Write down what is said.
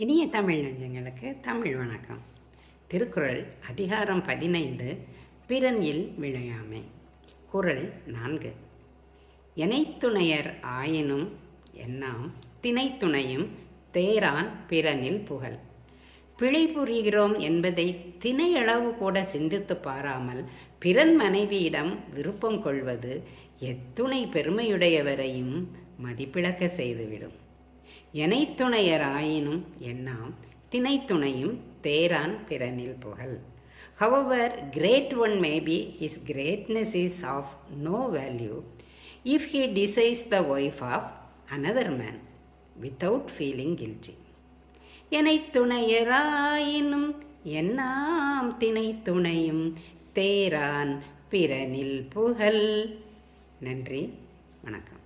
இனிய தமிழ் நெஞ்சங்களுக்கு தமிழ் வணக்கம். திருக்குறள் அதிகாரம் 15 பிறனில் விழையாமை. குறள் 4. எனைத்துணையர் ஆயினும் என்னாம் தினைத்துணையும் தேரான் பிறனில் புகழ். பிழை புரிகிறோம் என்பதை தினையளவு கூட சிந்தித்து பாராமல் பிறன் மனைவியிடம் விருப்பம் கொள்வது எத்துணை பெருமையுடையவரையும் மதிப்பிழக்க செய்துவிடும். எனைத்துணையர் ஆயினும் என்னாம் தினைத்துணையும் தேரான் பிறனில் புகழ். However great one may be, his greatness is of no value if he desires the wife of another man without feeling guilty. எனைத்துணையராயினும் என்னாம் தினைத்துணையும் தேரான் பிறனில் புகழ். நன்றி, வணக்கம்.